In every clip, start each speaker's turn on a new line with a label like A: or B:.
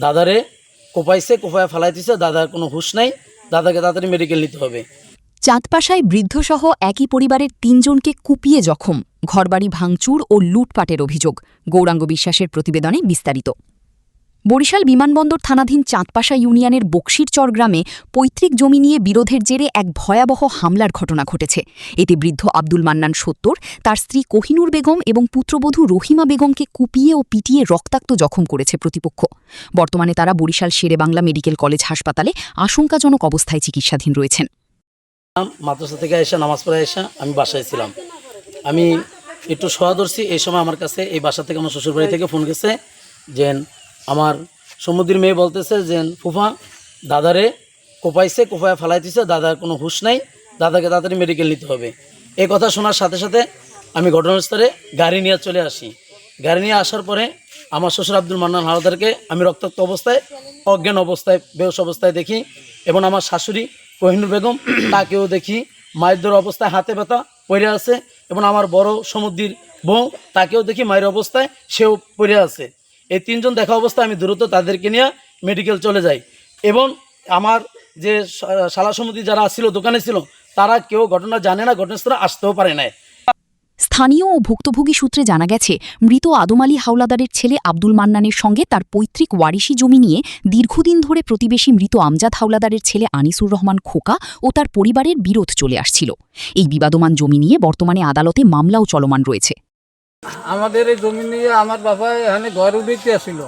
A: দাদারে কোপাইছে, কোপায় ফালাই দিছে, দাদার কোনো হুঁশ নাই, দাদাকে তাড়াতাড়ি মেডিকেল নিতে হবে।
B: চাঁদপাশায় বৃদ্ধসহ একই পরিবারের ৩ জনকে কুপিয়ে জখম, ঘরবাড়ি ভাঙচুর ও লুটপাটের অভিযোগ। গৌরাঙ্গ বিশ্বাসের প্রতিবেদনে বিস্তারিত। বরিশাল বিমানবন্দর থানাধীন চাঁদপাশা ইউনিয়নের বকশিরচর গ্রামে পৈতৃক জমি নিয়ে বিরোধের জেরে এক ভয়াবহ হামলার ঘটনা ঘটেছে। এতে বৃদ্ধ আব্দুল মান্নান ৭০, তার স্ত্রী কোহিনুর বেগম এবং পুত্রবধূ রহিমা বেগমকে কুপিয়ে ও পিটিয়ে রক্তাক্ত জখম করেছে প্রতিপক্ষ। বর্তমানে তারা বরিশাল শেরেবাংলা মেডিকেল কলেজ হাসপাতালে আশঙ্কাজনক অবস্থায় চিকিৎসাধীন রয়েছেন।
A: মাদ্রাসা থেকে এসে নামাজ পড়ে এসে আমি বাসায় ছিলাম। আমি একটু শোয়া ধরছি, এই সময় আমার কাছে এই বাসা থেকে আমার শ্বশুরবাড়ি থেকে ফোন গেছে যে আমার সমুদ্রের মেয়ে বলতেছে যে ফুফা দাদারে কোপাইছে, কোপায় ফালাই দিছে, দাদার কোনো হুঁশ নাই, দাদাকে তাড়াতাড়ি মেডিকেল নিতে হবে। এই কথা শোনার সাথে সাথে আমি ঘটনাস্থলে গাড়ি নিয়ে চলে আসি। গাড়ি নিয়ে আসার পরে আমার শ্বশুর আব্দুল মান্নান হাওলাদারকে আমি রক্তাক্ত অবস্থায়, অজ্ঞান অবস্থায়, বেহুশ অবস্থায় দেখি এবং আমার শাশুড়ি কোহিনুর বেগম তাকেও দেখি মায়ের ধরে অবস্থায় হাতে ব্যথা পড়ে আছে এবং আমার বড় সমুদ্রের বউ তাকেও দেখি মায়ের অবস্থায় সেও পড়ে আছে। এই ৩ জন দেখা অবস্থায় আমি দ্রুত তাদেরকে নিয়ে মেডিকেল চলে যাই এবং আমার যে শালা সমুদ্রী যারা ছিল দোকানে ছিল তারা কেউ ঘটনা জানে না, ঘটনাস্থলে আসতেও পারে না।
B: স্থানীয় ও ভুক্তভোগী সূত্রে জানা গেছে, মৃত আদম আলী হাওলাদারের ছেলে আব্দুল মান্নানের সঙ্গে তার পৈতৃক ওয়ারিশি জমি নিয়ে দীর্ঘদিন ধরে প্রতিবেশী মৃত আমজাদ হাওলাদারের ছেলে আনিসুর রহমান খোকা ও তার পরিবারের বিরোধ চলে আসছিল। এই বিবাদমান জমি নিয়ে বর্তমানে আদালতে মামলাও চলমান রয়েছে।
C: আমাদের এই জমি নিয়ে আমার বাবা এখানে ঘর উঠাইতে আসছিল।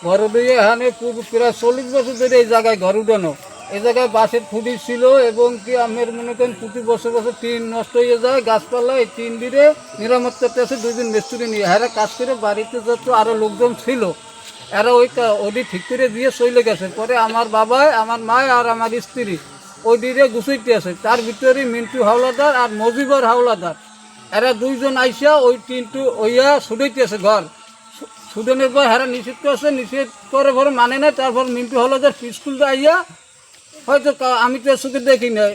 C: ঘর উঠিয়ে এখানে প্রায় 40 বছর ধরে এই জায়গায় ঘর উঠানো। এই জায়গায় বাঁশের খুঁটি ছিল এবং কি আমার মনে করেন প্রতি বছর বছর টিন নষ্ট হয়ে যায়, গাছপালা এই টিন দিয়ে নিরামত করতে আসে 2 দিন মিস্ত্রি নিয়ে। এরা কাজ করে বাড়িতে যত আরও লোকজন ছিল এরা ওটি ঠিক করে দিয়ে চলে গেছে। পরে আমার বাবা, আমার মা আর আমার স্ত্রী ওই দিয়ে গুছাইতে আসে। তার ভিতরে মিন্টু হাওলাদার আর মজিবর হাওলাদার এরা 2 জন আইসা ওই টিনটু ওইয়া ছুটাইতে আছে ঘর। ছুটানোর পর এরা নিষেধ করছে, নিষেধ করে পরে মানে না। তারপর মিন্টু হাওলাদার স্কুলটা আইয়া হয়তো আমি তো চোখে দেখি নাই,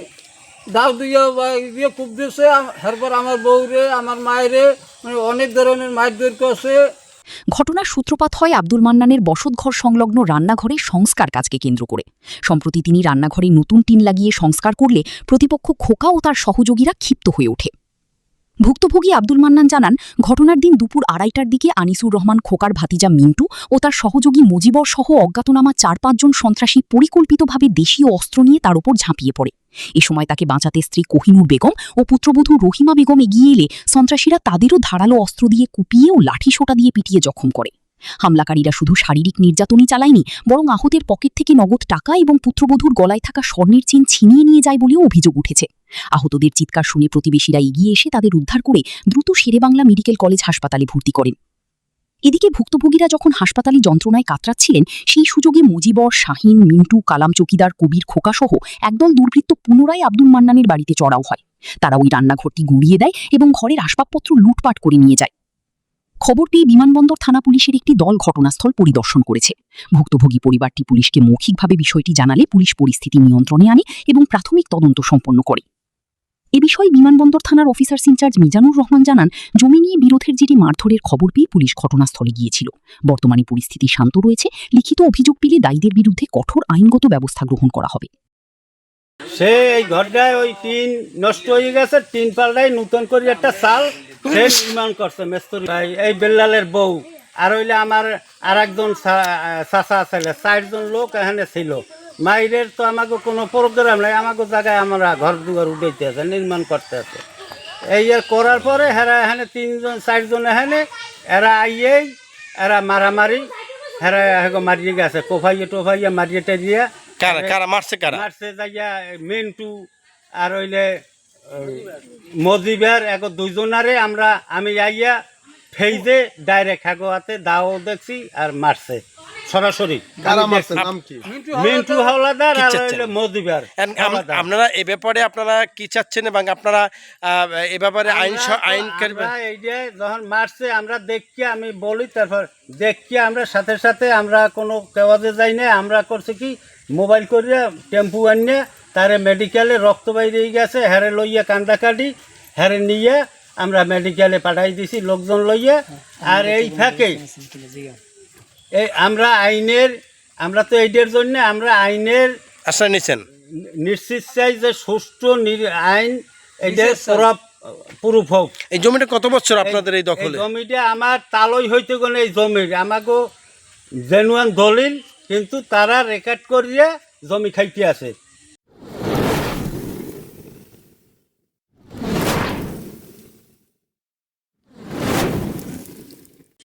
C: দাও দিয়ে বা দিয়ে কূপ দিয়েছে। এরপর আমার বউরে, আমার মায়েরে মানে অনেক ধরনের মায়ের দৈর করছে।
B: ঘটনার সূত্রপাত হয় আব্দুল মান্নানের বসতঘর সংলগ্ন রান্নাঘরে সংস্কার কাজকে কেন্দ্র করে। সম্প্রতি তিনি রান্নাঘরে নতুন টিন লাগিয়ে সংস্কার করলে প্রতিপক্ষ খোকা ও তার সহযোগীরা ক্ষিপ্ত হয়ে ওঠে। ভুক্তভোগী আব্দুল মান্নান জানান, ঘটনার দিন দুপুর 2:30টার দিকে আনিসুর রহমান খোকার ভাতিজা মিন্টু ও তার সহযোগী মুজিবর সহ অজ্ঞাতনামা 4-5 জন সন্ত্রাসী পরিকল্পিতভাবে দেশীয় অস্ত্র নিয়ে তার ওপর ঝাঁপিয়ে পড়ে। এ সময় তাকে বাঁচাতে স্ত্রী কোহিনুর বেগম ও পুত্রবধূ রহিমা বেগম এগিয়ে এলে সন্ত্রাসীরা তাদেরও ধারালো অস্ত্র দিয়ে কুপিয়ে ও লাঠিসোঁটা দিয়ে পিটিয়ে জখম করে। হামলাকারীরা শুধু শারীরিক নির্যাতনই চালায়নি, বরং আহতের পকেট থেকে নগদ টাকা এবং পুত্রবধূর গলায় থাকা স্বর্ণের চেন ছিনিয়ে নিয়ে যায় বলেও অভিযোগ উঠেছে। আহতদের চিৎকার শুনে প্রতিবেশীরা এগিয়ে এসে তাদের উদ্ধার করে দ্রুত শেরেবাংলা মেডিকেল কলেজ হাসপাতালে ভর্তি করেন। এদিকে ভুক্তভোগীরা যখন হাসপাতালে যন্ত্রণায় কাতরাচ্ছিলেন, সেই সুযোগে মুজিবর, শাহিন, মিন্টু, কালাম চকিদার, কবির, খোকাসহ একদল দুর্বৃত্ত পুনরায় আব্দুল মান্নানের বাড়িতে চড়াও হয়। তারা ওই রান্নাঘরটি গুঁড়িয়ে দেয় এবং ঘরের আসবাবপত্র লুটপাট করে নিয়ে যায়। খবর পেয়ে বিমানবন্দর থানা পুলিশের একটি দল ঘটনাস্থল পরিদর্শন করেছে। ভুক্তভোগী পরিবারটি পুলিশকে মৌখিকভাবে বিষয়টি জানালে পুলিশ পরিস্থিতি নিয়ন্ত্রণে আনে এবং প্রাথমিক তদন্ত সম্পন্ন করে। এ বিষয়ে বিমানবন্দর থানার অফিসার্স ইনচার্জ মিজানুর রহমান জানান, জমি নিয়ে বিরোধের জেরে মারধরের খবর পেয়ে পুলিশ ঘটনাস্থলে গিয়েছিল। বর্তমানে পরিস্থিতি শান্ত রয়েছে। লিখিত অভিযোগ পেলে দায়ীদের বিরুদ্ধে কঠোর আইনগত ব্যবস্থা গ্রহণ করা হবে।
D: সে এই ঘরটায় ওই টিন নষ্ট হয়ে গেছে, টিন পাল্টাই নতুন করে একটা চাল সে নির্মাণ করছে মেস্তরি ভাই, এই বেল্লালের বউ আর হইলে আমার আর একজন চাচা ছেলে, 4 জন লোক এখানে ছিল। মাইরের তো আমাকে কোনো প্রোগ্রাম নাই, আমাকে জায়গায় আমরা ঘর দুয়ার উঠাইতে আছে, নির্মাণ করতে আছে। এই করার পরে হেরা এখানে 3 জন 4 জন এখানে এরা আইয়েই এরা মারামারি হেরা মারিয়ে গেছে, কোফাইয়ে টোফাইয়া মারিয়ে টেরিয়া। মারছে যাইয়া মিন্টু আর হইলে মজিবের 2 জনারে আমি আইয়া ফেইজে ডাইরেক্ট হাতে দাও দেখছি আর মারছে সরাসরি। মিন্টু হাওলাদার আর হইলে মজিবের।
E: আপনারা এ ব্যাপারে আপনারা কি চাচ্ছেন এবং আপনারা এ ব্যাপারে আইন
D: এই যে যখন মারছে আমরা দেখি, আমি বলি তারপর দেখি আমরা সাথে সাথে আমরা কোনো কেওয়াজে যাই না। আমরা করছি কি মোবাইল করিয়া টেম্পু আনিয়ে তারে মেডিকেলে রক্ত বাইরে গেছে, হেরে লইয়া কান্দাকাটি হেরে নিয়ে আমরা মেডিকেলে পাঠাই দিছি লোকজন লইয়া। আর এই ফাঁকে এই আমরা আইনের আমরা তো এইটার জন্য আমরা আইনের
E: আশ্রয় নিচ্ছেন।
D: নিশ্চিত চাই যে সুষ্ঠু আইন এটা
C: বিচার চাই।
D: প্রুফ হোক।
E: এই জমিটা কত বছর আপনাদের এই দখলে?
D: এই জমিটা আমার তালই হইতে গেলে এই জমির আমাকে জেনুয়ান দলিল, কিন্তু তারা রেকর্ড করিয়ে জমি খাইতে আছে।